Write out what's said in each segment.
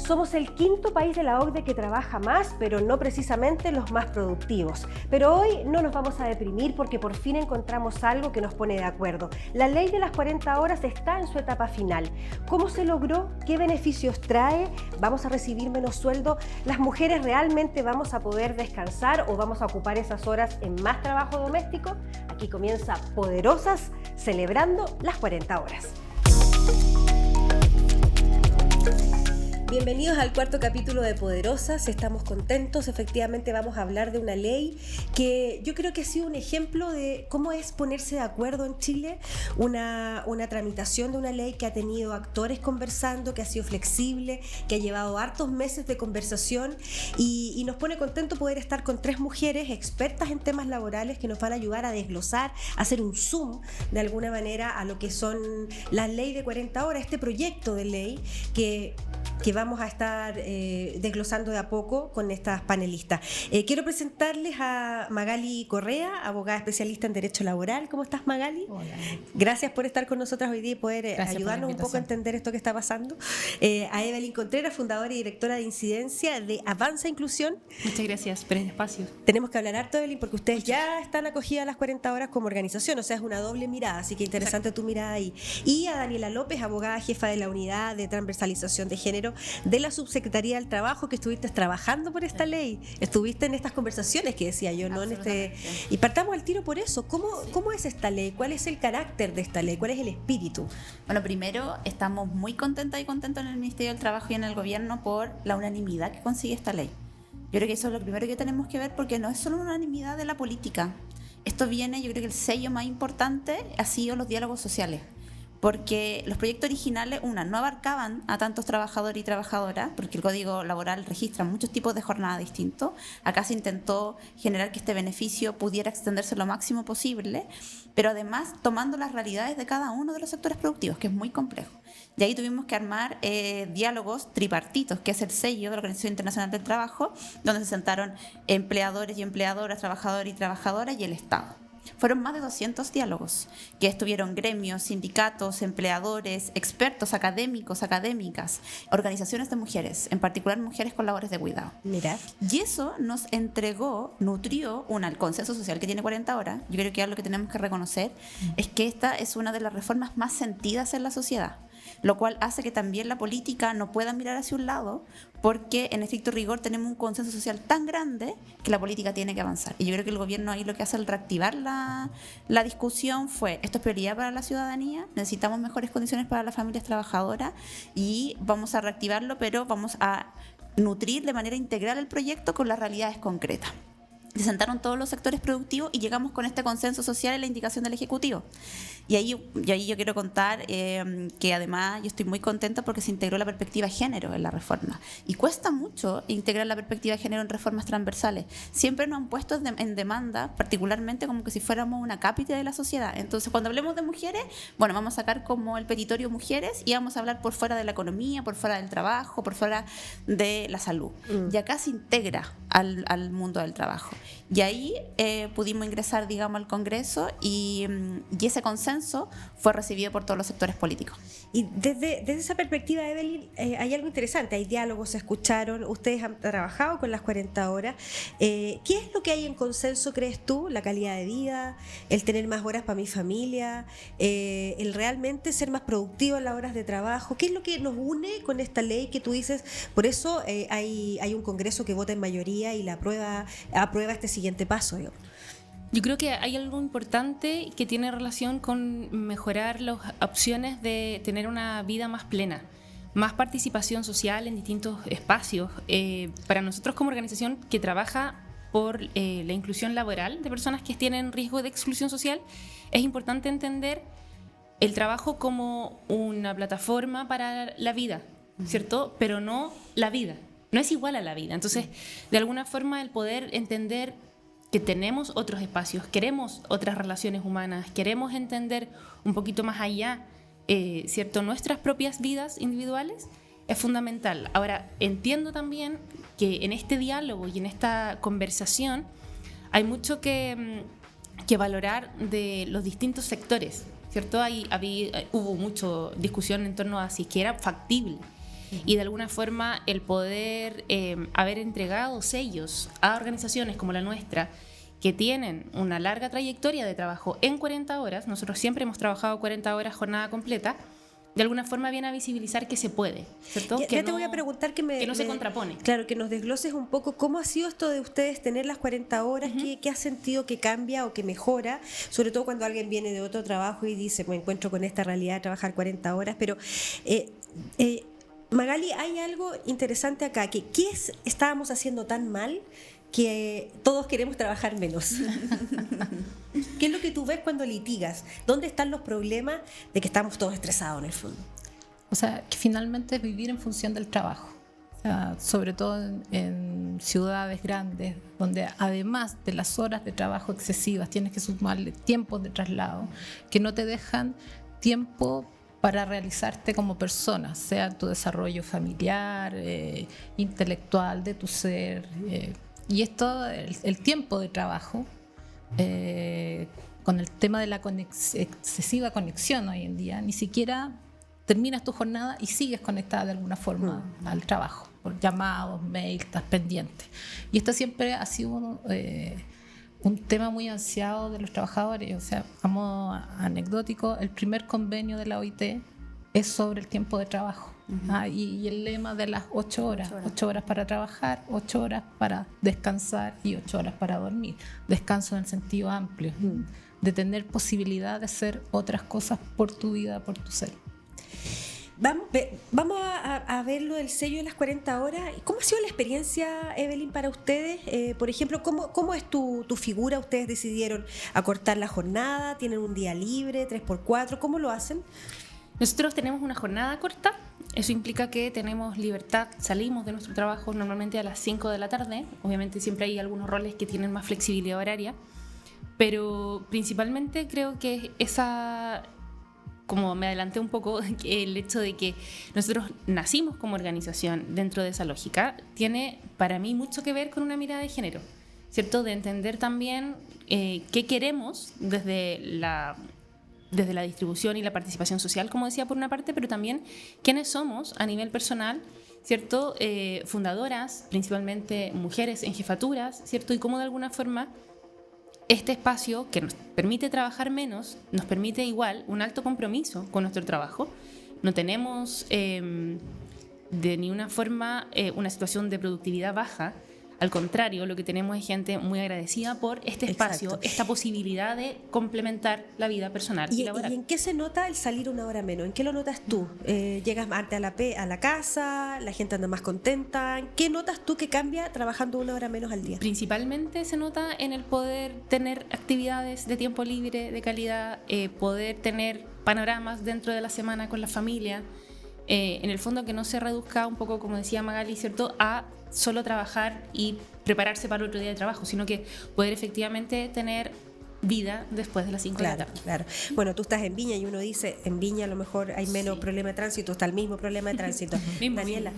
Somos el quinto país de la OCDE que trabaja más, pero no precisamente los más productivos. Pero hoy no nos vamos a deprimir porque por fin encontramos algo que nos pone de acuerdo. La ley de las 40 horas está en su etapa final. ¿Cómo se logró? ¿Qué beneficios trae? ¿Vamos a recibir menos sueldo? ¿Las mujeres realmente vamos a poder descansar o vamos a ocupar esas horas en más trabajo doméstico? Aquí comienza Poderosas, celebrando las 40 horas. Bienvenidos al cuarto capítulo de Poderosas, estamos contentos, efectivamente vamos a hablar de una ley que yo creo que ha sido un ejemplo de cómo es ponerse de acuerdo en Chile, una tramitación de una ley que ha tenido actores conversando, que ha sido flexible, que ha llevado hartos meses de conversación y nos pone contento poder estar con tres mujeres expertas en temas laborales que nos van a ayudar a desglosar, a hacer un zoom de alguna manera a lo que son las leyes de 40 horas, este proyecto de ley que vamos a estar desglosando de a poco con estas panelistas. Quiero presentarles a Magali Correa, abogada especialista en Derecho Laboral. ¿Cómo estás, Magali? Hola. Gracias por estar con nosotras hoy día y poder ayudarnos un poco a entender esto que está pasando. A Evelyn Contreras, fundadora y directora de incidencia de Avanza Inclusión. Muchas gracias por el espacio. Tenemos que hablar harto, Evelyn, porque ustedes ya están acogidas a las 40 horas como organización, o sea, es una doble mirada, así que interesante. Exacto. Tu mirada ahí. Y a Daniela López, abogada jefa de la Unidad de Transversalización de Género de la Subsecretaría del Trabajo, que estuviste trabajando por esta ley, estuviste en estas conversaciones que decía yo, ¿no? Y partamos al tiro por eso. ¿Cómo es esta ley? ¿Cuál es el carácter de esta ley? ¿Cuál es el espíritu? Bueno, primero estamos muy contentas y contentos en el Ministerio del Trabajo y en el Gobierno por la unanimidad que consigue esta ley. Yo creo que eso es lo primero que tenemos que ver, porque no es solo una unanimidad de la política. Esto viene, yo creo que el sello más importante ha sido los diálogos sociales. Porque los proyectos originales, no abarcaban a tantos trabajadores y trabajadoras, porque el Código Laboral registra muchos tipos de jornada distintos. Acá se intentó generar que este beneficio pudiera extenderse lo máximo posible, pero además tomando las realidades de cada uno de los sectores productivos, que es muy complejo. Y ahí tuvimos que armar diálogos tripartitos, que es el sello de la Organización Internacional del Trabajo, donde se sentaron empleadores y empleadoras, trabajadores y trabajadoras y el Estado. Fueron más de 200 diálogos, que estuvieron gremios, sindicatos, empleadores, expertos, académicos, académicas, organizaciones de mujeres, en particular mujeres con labores de cuidado. Mira. Y eso nos nutrió, el consenso social que tiene 40 horas. Yo creo que algo que tenemos que reconocer es que esta es una de las reformas más sentidas en la sociedad, lo cual hace que también la política no pueda mirar hacia un lado, porque en estricto rigor tenemos un consenso social tan grande que la política tiene que avanzar. Y yo creo que el gobierno ahí lo que hace al reactivar la discusión fue: esto es prioridad para la ciudadanía, necesitamos mejores condiciones para las familias trabajadoras y vamos a reactivarlo, pero vamos a nutrir de manera integral el proyecto con las realidades concretas. Se sentaron todos los sectores productivos y llegamos con este consenso social en la indicación del Ejecutivo. Y ahí yo quiero contar que además yo estoy muy contenta porque se integró la perspectiva de género en la reforma. Y cuesta mucho integrar la perspectiva de género en reformas transversales. Siempre nos han puesto en demanda, particularmente como que si fuéramos una cápita de la sociedad. Entonces, cuando hablemos de mujeres, vamos a sacar como el petitorio mujeres y vamos a hablar por fuera de la economía, por fuera del trabajo, por fuera de la salud. Y acá se integra al mundo del trabajo. Y ahí pudimos ingresar, digamos, al Congreso y ese consenso fue recibido por todos los sectores políticos. Y desde esa perspectiva, Evelyn, hay algo interesante. Hay diálogos, se escucharon, ustedes han trabajado con las 40 horas. ¿Qué es lo que hay en consenso, crees tú? ¿La calidad de vida? ¿El tener más horas para mi familia? ¿El realmente ser más productivo en las horas de trabajo? ¿Qué es lo que nos une con esta ley que tú dices? Por eso hay un Congreso que vota en mayoría y la aprueba este siguiente paso, digamos. Yo creo que hay algo importante que tiene relación con mejorar las opciones de tener una vida más plena, más participación social en distintos espacios. Para nosotros como organización que trabaja por la inclusión laboral de personas que tienen riesgo de exclusión social, es importante entender el trabajo como una plataforma para la vida, ¿cierto? Pero no la vida, no es igual a la vida. Entonces, de alguna forma, el poder entender que tenemos otros espacios, queremos otras relaciones humanas, queremos entender un poquito más allá, ¿cierto?, nuestras propias vidas individuales, es fundamental. Ahora, entiendo también que en este diálogo y en esta conversación hay mucho que valorar de los distintos sectores, ¿cierto? Hubo mucha discusión en torno a si es que era factible. y de alguna forma el poder haber entregado sellos a organizaciones como la nuestra, que tienen una larga trayectoria de trabajo en 40 horas, nosotros siempre hemos trabajado 40 horas jornada completa, de alguna forma viene a visibilizar que se puede, ¿cierto? Ya te voy a preguntar que no se contrapone. Claro, que nos desgloses un poco cómo ha sido esto de ustedes tener las 40 horas, qué has sentido que cambia o que mejora, sobre todo cuando alguien viene de otro trabajo y dice, me encuentro con esta realidad de trabajar 40 horas, pero Magali, hay algo interesante acá, que ¿qué estábamos haciendo tan mal que todos queremos trabajar menos? ¿Qué es lo que tú ves cuando litigas? ¿Dónde están los problemas de que estamos todos estresados en el fondo? O sea, que finalmente es vivir en función del trabajo. O sea, sobre todo en ciudades grandes, donde además de las horas de trabajo excesivas, tienes que sumarle tiempos de traslado que no te dejan tiempo para realizarte como persona, sea tu desarrollo familiar, intelectual, de tu ser. Y esto, el tiempo de trabajo, con el tema de la excesiva conexión hoy en día, ni siquiera terminas tu jornada y sigues conectada de alguna forma al trabajo, por llamados, mails, estás pendiente. Y esto siempre ha sido un tema muy ansiado de los trabajadores. O sea, a modo anecdótico, el primer convenio de la OIT es sobre el tiempo de trabajo. Y el lema de las 8 horas, 8 horas para trabajar, 8 horas para descansar y 8 horas para dormir. Descanso en el sentido amplio, de tener posibilidad de hacer otras cosas por tu vida, por tu ser. Vamos a ver lo del sello de las 40 horas. ¿Cómo ha sido la experiencia, Evelyn, para ustedes? Por ejemplo, ¿cómo es tu figura? ¿Ustedes decidieron acortar la jornada? ¿Tienen un día libre, 3x4? ¿Cómo lo hacen? Nosotros tenemos una jornada corta. Eso implica que tenemos libertad, salimos de nuestro trabajo normalmente a las 5 de la tarde. Obviamente siempre hay algunos roles que tienen más flexibilidad horaria, pero principalmente creo que como me adelanté un poco, el hecho de que nosotros nacimos como organización dentro de esa lógica tiene para mí mucho que ver con una mirada de género, ¿cierto? De entender también qué queremos desde la distribución y la participación social, como decía por una parte, pero también quiénes somos a nivel personal, ¿cierto? Fundadoras, principalmente mujeres en jefaturas, ¿cierto? Y cómo de alguna forma este espacio que nos permite trabajar menos, nos permite igual un alto compromiso con nuestro trabajo. No tenemos de ninguna forma una situación de productividad baja. Al contrario, lo que tenemos es gente muy agradecida por este espacio, Exacto. esta posibilidad de complementar la vida personal y laboral. ¿Y en qué se nota el salir una hora menos? ¿En qué lo notas tú? ¿Llegas antes a la casa? ¿La gente anda más contenta? ¿Qué notas tú que cambia trabajando una hora menos al día? Principalmente se nota en el poder tener actividades de tiempo libre, de calidad, poder tener panoramas dentro de la semana con la familia. En el fondo que no se reduzca un poco, como decía Magali, ¿cierto?, a solo trabajar y prepararse para otro día de trabajo, sino que poder efectivamente tener vida después de las 5 de la tarde. Claro. Bueno, tú estás en Viña y uno dice, en Viña a lo mejor hay menos problema de tránsito, está el mismo problema de tránsito. Daniela.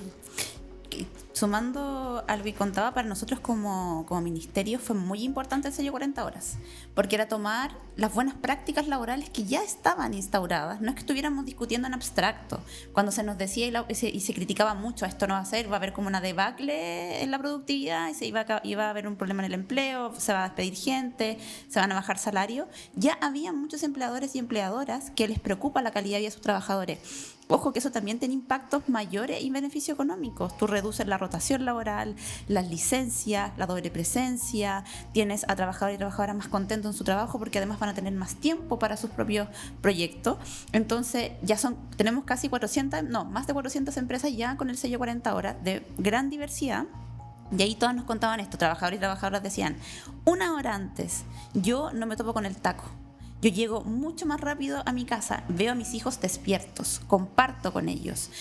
Sumando a lo que contaba, para nosotros como ministerio fue muy importante el sello 40 horas, porque era tomar las buenas prácticas laborales que ya estaban instauradas. No es que estuviéramos discutiendo en abstracto. Cuando se nos decía y se criticaba mucho, esto no va a ser, va a haber como una debacle en la productividad, y iba a haber un problema en el empleo, se va a despedir gente, se van a bajar salarios, ya había muchos empleadores y empleadoras que les preocupa la calidad de vida de sus trabajadores. Ojo que eso también tiene impactos mayores y beneficios económicos. Tú reduces la rotación laboral, las licencias, la doble presencia, tienes a trabajadores y trabajadoras más contentos en su trabajo porque además van a tener más tiempo para sus propios proyectos. Entonces tenemos más de 400 empresas ya con el sello 40 horas de gran diversidad. Y ahí todas nos contaban esto, trabajadores y trabajadoras decían, 1 hora antes yo no me topo con el taco. Yo llego mucho más rápido a mi casa, veo a mis hijos despiertos, comparto con ellos.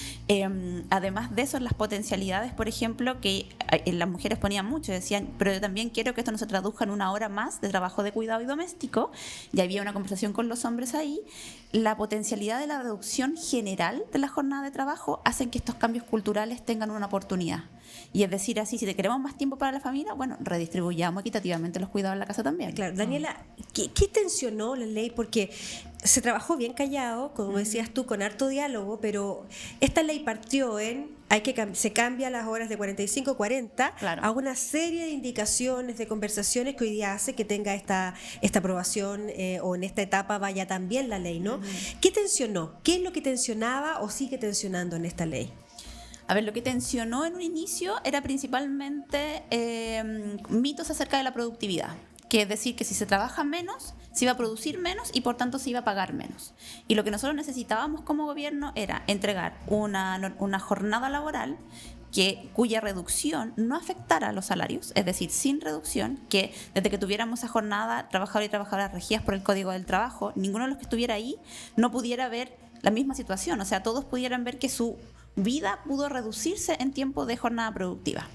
Además de eso, las potencialidades, por ejemplo, que las mujeres ponían mucho, decían, pero yo también quiero que esto no se traduzca en 1 hora más de trabajo de cuidado y doméstico. Y había una conversación con los hombres ahí. La potencialidad de la reducción general de la jornada de trabajo hacen que estos cambios culturales tengan una oportunidad. Y es decir, así, si te queremos más tiempo para la familia, bueno, redistribuyamos equitativamente los cuidados en la casa también. Claro, Daniela, ¿qué tensionó la ley? Porque se trabajó bien callado, como decías tú, con harto diálogo, pero esta ley partió se cambia las horas de 45 a 40 Claro. a una serie de indicaciones, de conversaciones que hoy día hace que tenga esta aprobación o en esta etapa vaya también la ley, ¿no? ¿Qué tensionó? ¿Qué es lo que tensionaba o sigue tensionando en esta ley? A ver, lo que tensionó en un inicio era principalmente mitos acerca de la productividad, que es decir, que si se trabaja menos, se iba a producir menos y por tanto se iba a pagar menos. Y lo que nosotros necesitábamos como gobierno era entregar una jornada laboral cuya reducción no afectara a los salarios, es decir, sin reducción, que desde que tuviéramos esa jornada, trabajadores y trabajadoras regidas por el Código del Trabajo, ninguno de los que estuviera ahí no pudiera ver la misma situación, o sea, todos pudieran ver que su vida pudo reducirse en tiempo de jornada productiva.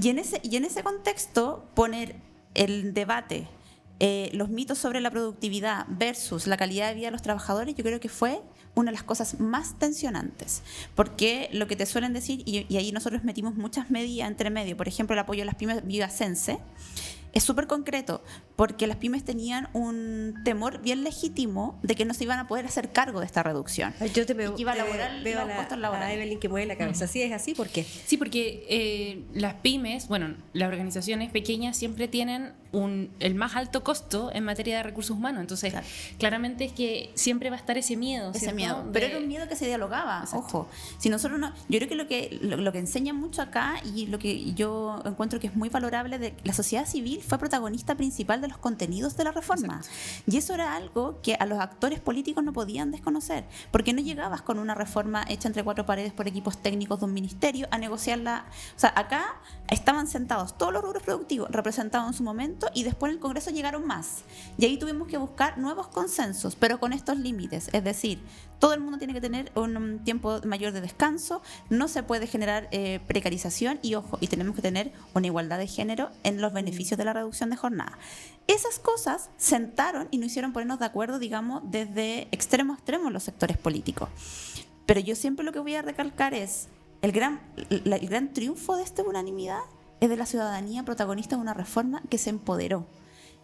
Y en ese contexto, poner el debate, los mitos sobre la productividad versus la calidad de vida de los trabajadores, yo creo que fue una de las cosas más tensionantes, porque lo que te suelen decir, y ahí nosotros metimos muchas medidas entre medio, por ejemplo el apoyo a las pymes vivacense, es súper concreto, porque las pymes tenían un temor bien legítimo de que no se iban a poder hacer cargo de esta reducción. Yo y que iba a veo los costos a laborales. Evelyn que mueve la cabeza. ¿Sí es así? ¿Por qué? Sí, porque las pymes, bueno, las organizaciones pequeñas siempre tienen el más alto costo en materia de recursos humanos. Entonces, Claro. claramente es que siempre va a estar ese miedo. Ese ¿cierto? miedo. Pero era un miedo que se dialogaba, Exacto. ojo. Si nosotros no, yo creo que lo que enseña mucho acá y lo que yo encuentro que es muy valorable de la sociedad civil fue protagonista principal de los contenidos de la reforma. Y eso era algo que a los actores políticos no podían desconocer, porque no llegabas con una reforma hecha entre cuatro paredes por equipos técnicos de un ministerio a negociarla. O sea, acá estaban sentados todos los rubros productivos representados en su momento y después en el Congreso llegaron más. Y ahí tuvimos que buscar nuevos consensos, pero con estos límites. Es decir, todo el mundo tiene que tener un tiempo mayor de descanso, no se puede generar precarización y, ojo, y tenemos que tener una igualdad de género en los beneficios de la reducción de jornada. Esas cosas sentaron y nos hicieron ponernos de acuerdo, digamos, desde extremo a extremo los sectores políticos. Pero yo siempre lo que voy a recalcar es el gran triunfo de esta unanimidad es de la ciudadanía protagonista de una reforma que se empoderó.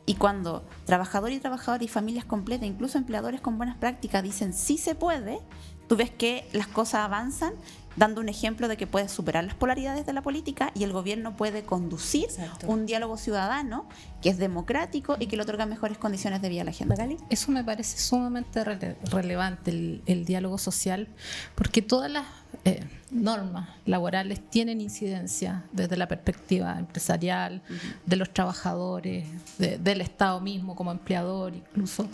Y cuando trabajadores y trabajadoras y familias completas, incluso empleadores con buenas prácticas, dicen sí se puede, tú ves que las cosas avanzan, dando un ejemplo de que puedes superar las polaridades de la política y el gobierno puede conducir Exacto. un diálogo ciudadano que es democrático y que le otorga mejores condiciones de vida a la gente. ¿Magali? Eso me parece sumamente relevante, el diálogo social, porque todas las normas laborales tienen incidencia desde la perspectiva empresarial, de los trabajadores, del Estado mismo como empleador incluso,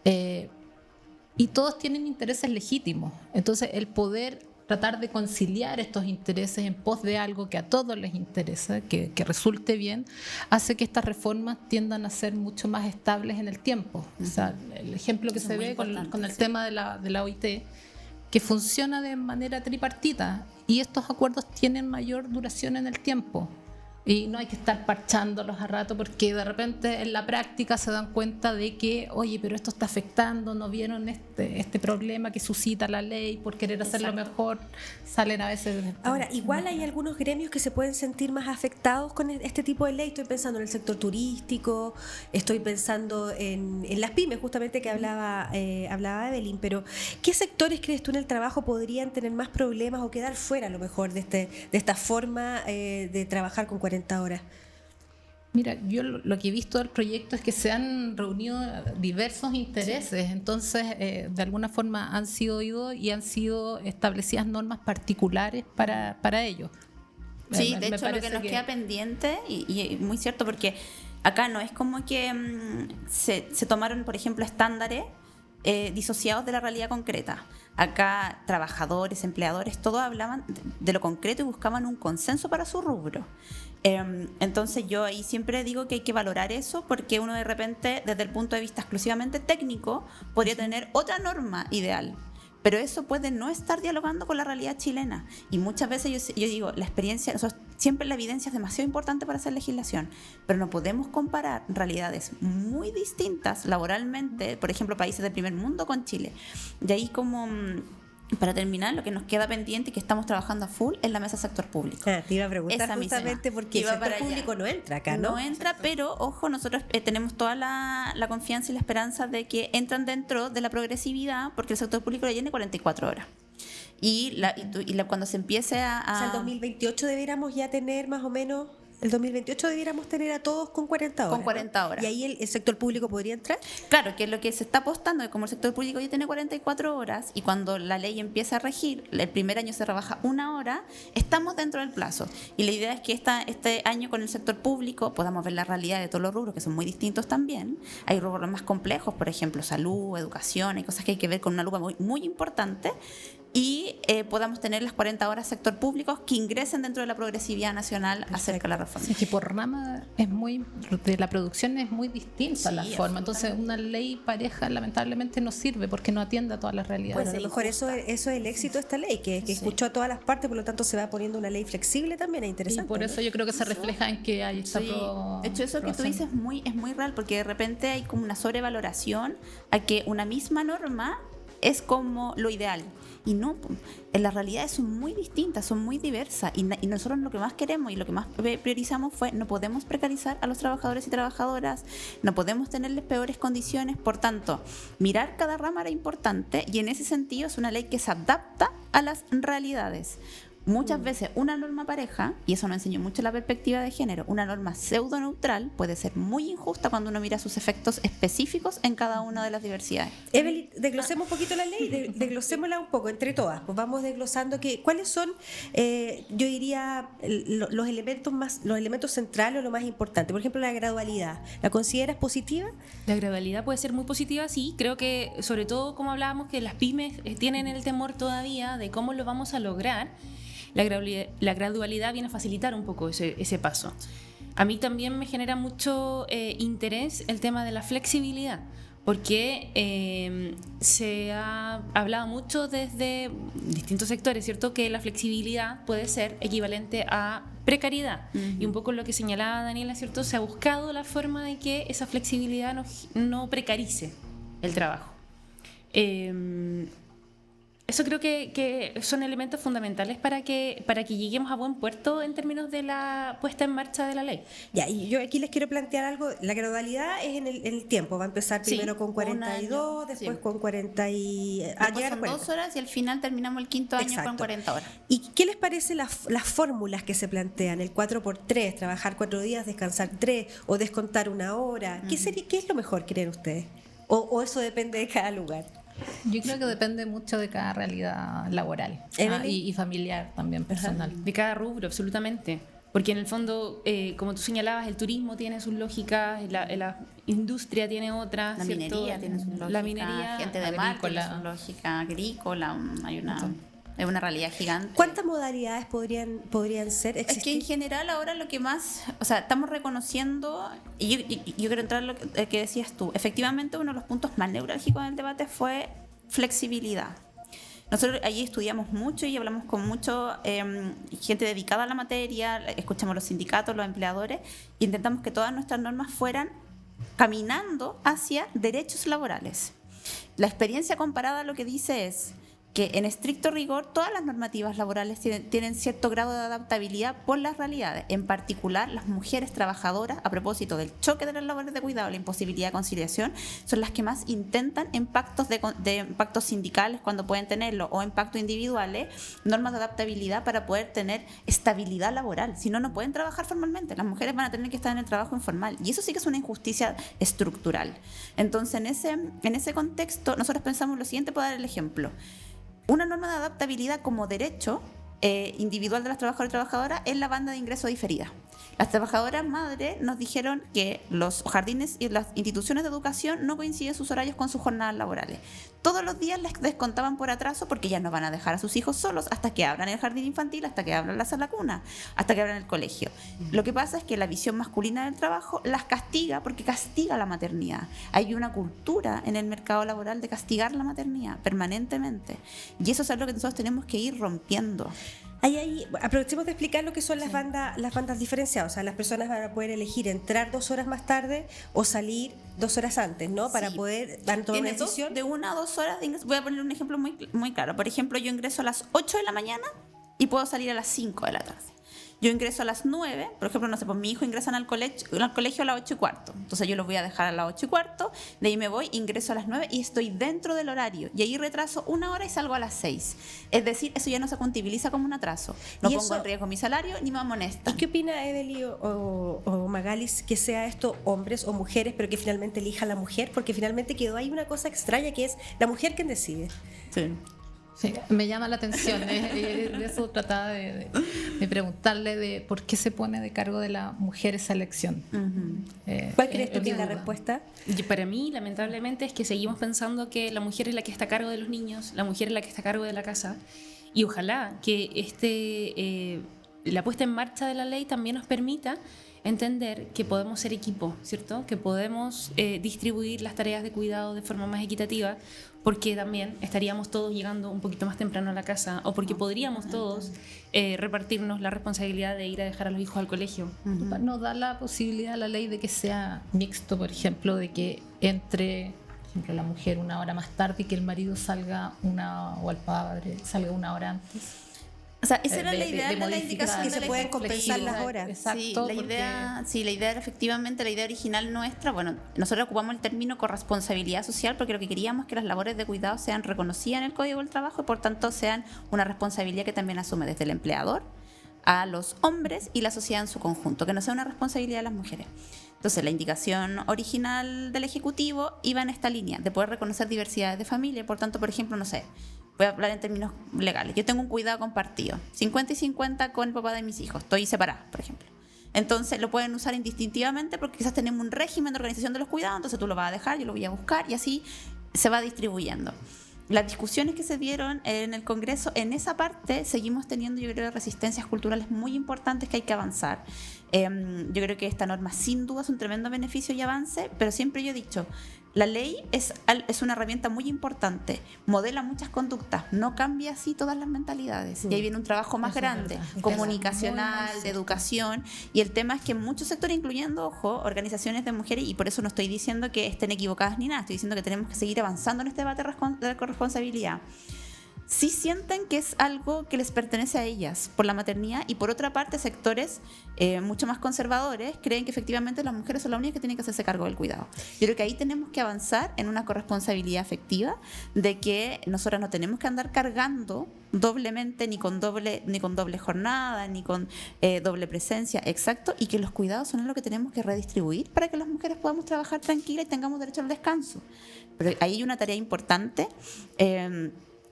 y todos tienen intereses legítimos. Entonces, el poder tratar de conciliar estos intereses en pos de algo que a todos les interesa, que resulte bien, hace que estas reformas tiendan a ser mucho más estables en el tiempo. O sea, el ejemplo que Eso se es muy ve con importante, el sí. tema de la OIT, que funciona de manera tripartita y estos acuerdos tienen mayor duración en el tiempo. Y no hay que estar parchándolos a rato porque de repente en la práctica se dan cuenta de que, oye, pero esto está afectando, no vieron este problema que suscita la ley por querer hacerlo Exacto. mejor, salen a veces... Ahora, igual hay algunos gremios que se pueden sentir más afectados con este tipo de ley. Estoy pensando en el sector turístico, estoy pensando en las pymes, justamente que hablaba Evelyn, pero ¿qué sectores crees tú en el trabajo podrían tener más problemas o quedar fuera a lo mejor de esta forma de trabajar con 40 horas? Mira, yo lo que he visto del proyecto es que se han reunido diversos intereses, entonces de alguna forma han sido oídos y han sido establecidas normas particulares para ellos. Sí, Me de hecho lo que parece nos queda pendiente, y muy cierto, porque acá no es como que se tomaron, por ejemplo, estándares disociados de la realidad concreta. Acá trabajadores, empleadores, todos hablaban de lo concreto y buscaban un consenso para su rubro. Entonces yo ahí siempre digo que hay que valorar eso, porque uno de repente, desde el punto de vista exclusivamente técnico, podría tener otra norma ideal. Pero eso puede no estar dialogando con la realidad chilena. Y muchas veces yo digo, la experiencia, siempre la evidencia es demasiado importante para hacer legislación, pero no podemos comparar realidades muy distintas laboralmente, por ejemplo, países del primer mundo con Chile. Y ahí como Para terminar, lo que nos queda pendiente y que estamos trabajando a full es la mesa sector público. Te iba a preguntar Esa misma. justamente porque el Iba sector para allá. público no entra acá, ¿no? No entra, pero ojo, nosotros tenemos toda la confianza y la esperanza de que entran dentro de la progresividad, porque el sector público ya tiene 44 horas. Y cuando se empiece O sea, el 2028 debiéramos ya tener más o menos... El 2028 debiéramos tener a todos con 40 horas. Con 40 horas. ¿Y ahí el sector público podría entrar? Claro, que lo que se está apostando es como el sector público ya tiene 44 horas y cuando la ley empieza a regir, el primer año se rebaja 1 hora, estamos dentro del plazo. Y la idea es que este año con el sector público podamos ver la realidad de todos los rubros, que son muy distintos también. Hay rubros más complejos, por ejemplo, salud, educación, hay cosas que hay que ver con una lupa muy, muy importante. Y podamos tener las 40 horas sector público que ingresen dentro de la progresividad nacional acerca de la reforma. Sí, que por rama de la producción es muy distinta Sí, la forma. Entonces, una ley pareja lamentablemente no sirve porque no atiende a todas las realidades. Bueno, a lo mejor eso es el éxito de esta ley, que escuchó a todas las partes, por lo tanto se va poniendo una ley flexible también, es Y interesante. por eso yo creo que se refleja en que hay esta Sí. De hecho, eso que tú dices es muy real, porque de repente hay como una sobrevaloración a que una misma norma es como lo ideal. Y no, las realidades son muy distintas, son muy diversas. Y nosotros lo que más queremos y lo que más priorizamos fue: no podemos precarizar a los trabajadores y trabajadoras, no podemos tenerles peores condiciones. Por tanto, mirar cada rama era importante, y en ese sentido es una ley que se adapta a las realidades. Muchas veces una norma pareja, y eso nos enseñó mucho la perspectiva de género, una norma pseudo neutral puede ser muy injusta cuando uno mira sus efectos específicos en cada una de las diversidades. Evelyn, desglosemos un poquito la ley, desglosémosla un poco entre todas, pues vamos desglosando cuáles son, yo diría, los elementos centrales o lo más importante. Por ejemplo, la gradualidad, ¿la consideras positiva? La gradualidad puede ser muy positiva, sí. Creo que, sobre todo, como hablábamos, que las pymes tienen el temor todavía de cómo lo vamos a lograr. La gradualidad viene a facilitar un poco ese paso. A mí también me genera mucho interés el tema de la flexibilidad, porque se ha hablado mucho desde distintos sectores, ¿cierto?, que la flexibilidad puede ser equivalente a precariedad. Y un poco lo que señalaba Daniela, ¿cierto?, se ha buscado la forma de que esa flexibilidad no precarice el trabajo. Eso creo que son elementos fundamentales para que lleguemos a buen puerto en términos de la puesta en marcha de la ley. Ya, y yo aquí les quiero plantear algo. La gradualidad es en el tiempo. Va a empezar primero con 42, después con 40 y... Después son 2 horas y al final terminamos el quinto año Exacto. con 40 horas. ¿Y qué les parece las fórmulas que se plantean? El 4x3, trabajar 4 días, descansar 3 o descontar 1 hora. ¿Qué es lo mejor, creen ustedes? ¿O eso depende de cada lugar? Yo creo que depende mucho de cada realidad laboral y familiar también, personal. De cada rubro, absolutamente. Porque en el fondo, como tú señalabas, el turismo tiene sus lógicas, la industria tiene otras. La ¿cierto? minería tiene su lógica, la minería, gente de mar tiene agrícola. su lógica, agrícola, es una realidad gigante. ¿Cuántas modalidades podrían ser? Es que en general ahora lo que más, o sea, estamos reconociendo, y yo quiero entrar en lo que decías tú, efectivamente uno de los puntos más neurálgicos del debate fue flexibilidad. Nosotros allí estudiamos mucho y hablamos con mucha gente dedicada a la materia, escuchamos los sindicatos, los empleadores, e intentamos que todas nuestras normas fueran caminando hacia derechos laborales. La experiencia comparada lo que dice es que en estricto rigor todas las normativas laborales tienen cierto grado de adaptabilidad por las realidades, en particular las mujeres trabajadoras, a propósito del choque de las labores de cuidado, la imposibilidad de conciliación, son las que más intentan en pactos sindicales cuando pueden tenerlo, o en pactos individuales, normas de adaptabilidad para poder tener estabilidad laboral. Si no, no pueden trabajar formalmente, las mujeres van a tener que estar en el trabajo informal, y eso sí que es una injusticia estructural. Entonces, en ese contexto, nosotros pensamos lo siguiente, para dar el ejemplo. Una norma de adaptabilidad como derecho individual de las trabajadoras y trabajadoras es la banda de ingreso diferida. Las trabajadoras madres nos dijeron que los jardines y las instituciones de educación no coinciden sus horarios con sus jornadas laborales. Todos los días les descontaban por atraso porque ya no van a dejar a sus hijos solos hasta que abran el jardín infantil, hasta que abran la sala cuna, hasta que abran el colegio. Lo que pasa es que la visión masculina del trabajo las castiga porque castiga la maternidad. Hay una cultura en el mercado laboral de castigar la maternidad permanentemente. Y eso es algo que nosotros tenemos que ir rompiendo. Aprovechemos de explicar lo que son las bandas diferenciadas. O sea, las personas van a poder elegir entrar 2 horas más tarde o salir 2 horas antes, ¿no? Para Sí. poder dar toda una Tienes decisión. de 1 a 2 horas de ingreso. Voy a poner un ejemplo muy claro. Por ejemplo, yo ingreso a las 8 de la mañana y puedo salir a las 5 de la tarde. Yo ingreso a las 9, por ejemplo, no sé, pues mi hijo ingresan al colegio a las 8:15. Entonces yo los voy a dejar a las 8:15, de ahí me voy, ingreso a las 9 y estoy dentro del horario. Y ahí retraso 1 hora y salgo a las 6. Es decir, eso ya no se contabiliza como un atraso. No ¿Y pongo eso- en riesgo mi salario ni me amonestan. ¿Y qué opina Evely o Magalis que sea esto hombres o mujeres, pero que finalmente elija la mujer? Porque finalmente quedó ahí una cosa extraña que es la mujer quien decide. Sí. Sí, me llama la atención. De eso trataba de preguntarle de por qué se pone de cargo de la mujer esa elección. ¿Cuál crees tú mi que es la duda. respuesta? Y para mí, lamentablemente, es que seguimos pensando que la mujer es la que está a cargo de los niños, la mujer es la que está a cargo de la casa. Y ojalá que la puesta en marcha de la ley también nos permita entender que podemos ser equipo, ¿cierto? Que podemos distribuir las tareas de cuidado de forma más equitativa, porque también estaríamos todos llegando un poquito más temprano a la casa, o porque podríamos todos repartirnos la responsabilidad de ir a dejar a los hijos al colegio. Nos da la posibilidad la ley de que sea mixto, por ejemplo, de que entre, por ejemplo, la mujer 1 hora más tarde y que el marido salga o el padre salga 1 hora antes. O sea, esa era de- la de idea de la modificar. indicación Que de se la pueden ejecutiva. compensar las horas. Exacto, Sí, la idea era efectivamente la idea original nuestra. Bueno, nosotros ocupamos el término corresponsabilidad social porque lo que queríamos es que las labores de cuidado sean reconocidas en el Código del Trabajo y por tanto sean una responsabilidad que también asume desde el empleador a los hombres y la sociedad en su conjunto, que no sea una responsabilidad de las mujeres. Entonces, la indicación original del Ejecutivo iba en esta línea, de poder reconocer diversidades de familia. Por tanto, por ejemplo, no sé, voy a hablar en términos legales. Yo tengo un cuidado compartido, 50 y 50 con el papá de mis hijos. Estoy separada, por ejemplo. Entonces, lo pueden usar indistintivamente porque quizás tenemos un régimen de organización de los cuidados, entonces tú lo vas a dejar, yo lo voy a buscar y así se va distribuyendo. Las discusiones que se dieron en el Congreso, en esa parte seguimos teniendo, yo creo, resistencias culturales muy importantes que hay que avanzar. Yo creo que esta norma sin duda es un tremendo beneficio y avance, pero siempre yo he dicho, la ley es una herramienta muy importante, modela muchas conductas, no cambia así todas las mentalidades. Y ahí viene un trabajo más Eso es grande, verdad. Es que comunicacional, es muy de educación, y el tema es que en muchos sectores, incluyendo, ojo, organizaciones de mujeres, y por eso no estoy diciendo que estén equivocadas ni nada, estoy diciendo que tenemos que seguir avanzando en este debate de la corresponsabilidad. Sí sienten que es algo que les pertenece a ellas por la maternidad y por otra parte sectores mucho más conservadores creen que efectivamente las mujeres son las únicas que tienen que hacerse cargo del cuidado. Yo creo que ahí tenemos que avanzar en una corresponsabilidad afectiva de que nosotras no tenemos que andar cargando doblemente ni con doble jornada ni con doble presencia, exacto, y que los cuidados son lo que tenemos que redistribuir para que las mujeres podamos trabajar tranquilas y tengamos derecho al descanso. Pero ahí hay una tarea importante.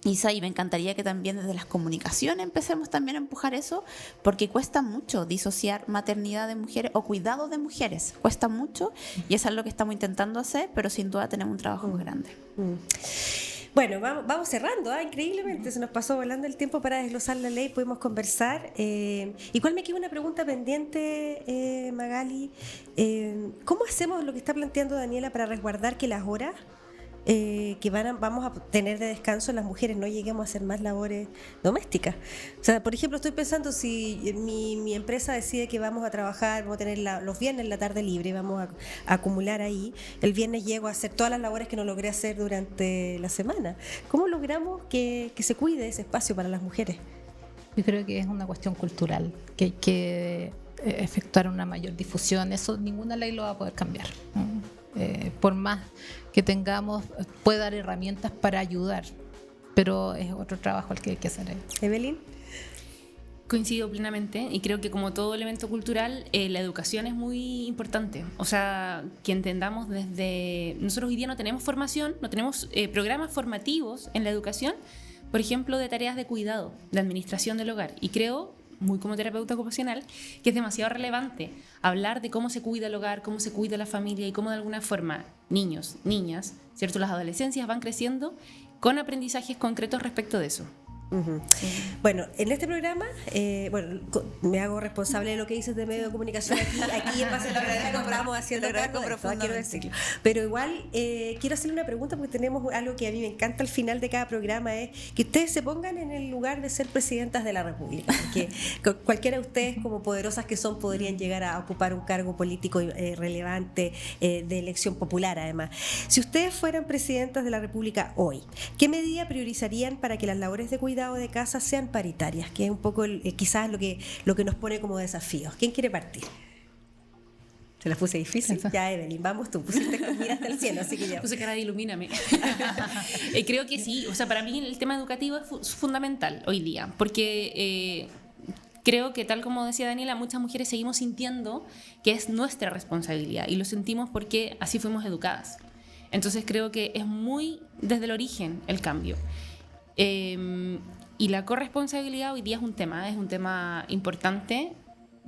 Isa, y me encantaría que también desde las comunicaciones empecemos también a empujar eso, porque cuesta mucho disociar maternidad de mujeres o cuidado de mujeres, cuesta mucho y es algo que estamos intentando hacer, pero sin duda tenemos un trabajo muy grande. Bueno, vamos cerrando, increíblemente se nos pasó volando el tiempo para desglosar la ley, pudimos conversar. Igual me queda una pregunta pendiente, Magali. ¿Cómo hacemos lo que está planteando Daniela para resguardar que las horas que vamos a tener de descanso las mujeres no lleguemos a hacer más labores domésticas? O sea, por ejemplo, estoy pensando si mi empresa decide que vamos a trabajar, vamos a tener los viernes la tarde libre, vamos a acumular ahí, el viernes llego a hacer todas las labores que no logré hacer durante la semana. ¿Cómo logramos que se cuide ese espacio para las mujeres? Yo creo que es una cuestión cultural, que hay que efectuar una mayor difusión. Eso ninguna ley lo va a poder cambiar. Por más que tengamos, puede dar herramientas para ayudar, pero es otro trabajo el que hay que hacer ahí. Evelyn. Coincido plenamente y creo que como todo elemento cultural, la educación es muy importante. O sea, que entendamos desde... Nosotros hoy día no tenemos formación, no tenemos programas formativos en la educación, por ejemplo, de tareas de cuidado, de administración del hogar. Y creo, muy como terapeuta ocupacional, que es demasiado relevante hablar de cómo se cuida el hogar, cómo se cuida la familia y cómo de alguna forma niños, niñas, ¿cierto? Las adolescencias van creciendo con aprendizajes concretos respecto de eso. Ujú. Bueno, en este programa, me hago responsable de lo que dices de medio de comunicación aquí en Base a la Agradezco, vamos haciendo cargo de esto, quiero decirlo. Pero igual quiero hacerle una pregunta porque tenemos algo que a mí me encanta al final de cada programa, es que ustedes se pongan en el lugar de ser presidentas de la República, porque cualquiera de ustedes, como poderosas que son, podrían llegar a ocupar un cargo político relevante de elección popular además. Si ustedes fueran presidentas de la República hoy, ¿qué medida priorizarían para que las labores de cuidado de casa sean paritarias? Que es un poco quizás lo que nos pone como desafío. ¿Quién quiere partir? ¿Se las puse difícil? Ya, Evelyn, vamos tú, pusiste con mira hasta el cielo, así que ya. Puse cara de ilumíname. Creo que sí, o sea, para mí el tema educativo es fundamental hoy día, porque creo que, tal como decía Daniela, muchas mujeres seguimos sintiendo que es nuestra responsabilidad, y lo sentimos porque así fuimos educadas. Entonces creo que es muy desde el origen el cambio. Y la corresponsabilidad hoy día es un tema importante,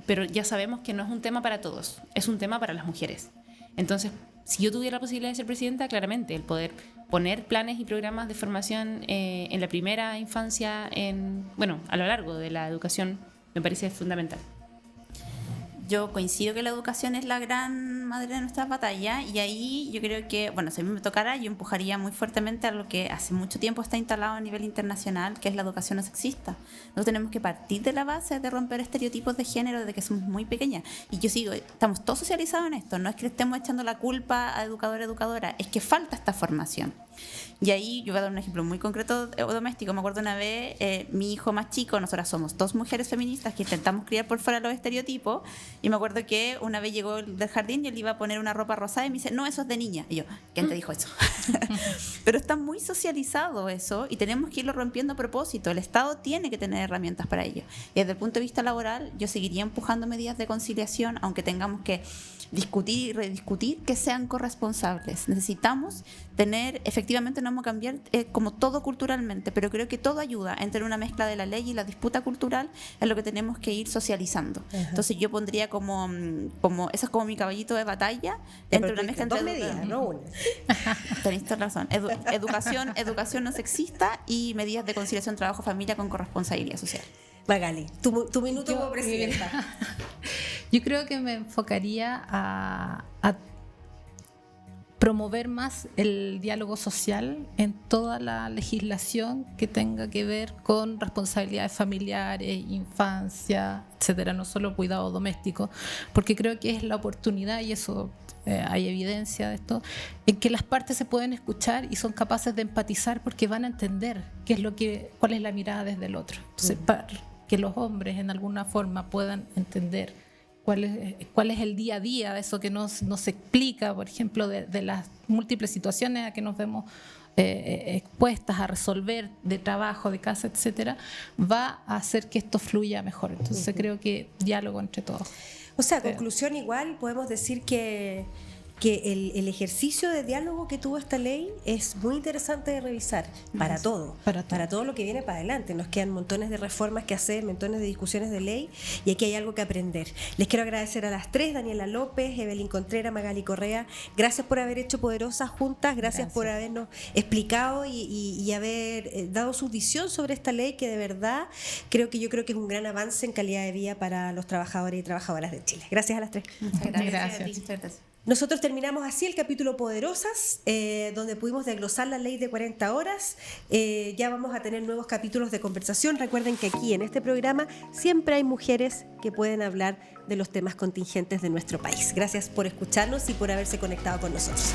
pero ya sabemos que no es un tema para todos, es un tema para las mujeres. Entonces, si yo tuviera la posibilidad de ser presidenta, claramente el poder poner planes y programas de formación en la primera infancia, a lo largo de la educación, me parece fundamental. Yo coincido que la educación es la gran madre de nuestras batallas, y ahí yo creo que, si a mí me tocara, yo empujaría muy fuertemente a lo que hace mucho tiempo está instalado a nivel internacional, que es la educación no sexista. Nosotros tenemos que partir de la base de romper estereotipos de género desde que somos muy pequeñas. Y yo sigo, estamos todos socializados en esto, no es que estemos echando la culpa a educador, educadora, es que falta esta formación. Y ahí yo voy a dar un ejemplo muy concreto doméstico. Me acuerdo una vez, mi hijo más chico, nosotras somos 2 mujeres feministas que intentamos criar por fuera los estereotipos, y me acuerdo que una vez llegó del jardín y él iba a poner una ropa rosada y me dice, no, eso es de niña. Y yo, ¿quién te dijo eso? Pero está muy socializado eso, y tenemos que irlo rompiendo a propósito. El Estado tiene que tener herramientas para ello. Y desde el punto de vista laboral, yo seguiría empujando medidas de conciliación, aunque tengamos que discutir y rediscutir, que sean corresponsables. Necesitamos tener, efectivamente no vamos a cambiar como todo culturalmente, pero creo que todo ayuda entre una mezcla de la ley y la disputa cultural, es lo que tenemos que ir socializando. Ajá. Entonces yo pondría como eso es como mi caballito de batalla, entre una mezcla entre 2 medidas, no una. Tenéis toda razón. Educación no sexista y medidas de conciliación trabajo-familia con corresponsabilidad social. Magali, tu minuto como presidenta. Yo creo que me enfocaría a promover más el diálogo social en toda la legislación que tenga que ver con responsabilidades familiares, infancia, etcétera, no solo cuidado doméstico, porque creo que es la oportunidad, y eso hay evidencia de esto, en que las partes se pueden escuchar y son capaces de empatizar porque van a entender cuál es la mirada desde el otro. Entonces, para que los hombres en alguna forma puedan entender cuál es el día a día de eso que nos explica, por ejemplo, de las múltiples situaciones a que nos vemos expuestas a resolver, de trabajo, de casa, etcétera, va a hacer que esto fluya mejor. Entonces creo que diálogo entre todos. O sea, conclusión igual, podemos decir que el ejercicio de diálogo que tuvo esta ley es muy interesante de revisar para todo lo que viene para adelante. Nos quedan montones de reformas que hacer, montones de discusiones de ley, y aquí hay algo que aprender. Les quiero agradecer a las 3, Daniela López, Evelyn Contreras, Magali Correa. Gracias por haber hecho Poderosas juntas, gracias por habernos explicado y haber dado su visión sobre esta ley, que de verdad yo creo que es un gran avance en calidad de vida para los trabajadores y trabajadoras de Chile. Gracias a las 3. Muchas gracias. Nosotros terminamos así el capítulo Poderosas, donde pudimos desglosar la ley de 40 horas. Ya vamos a tener nuevos capítulos de conversación. Recuerden que aquí en este programa siempre hay mujeres que pueden hablar de los temas contingentes de nuestro país. Gracias por escucharnos y por haberse conectado con nosotros.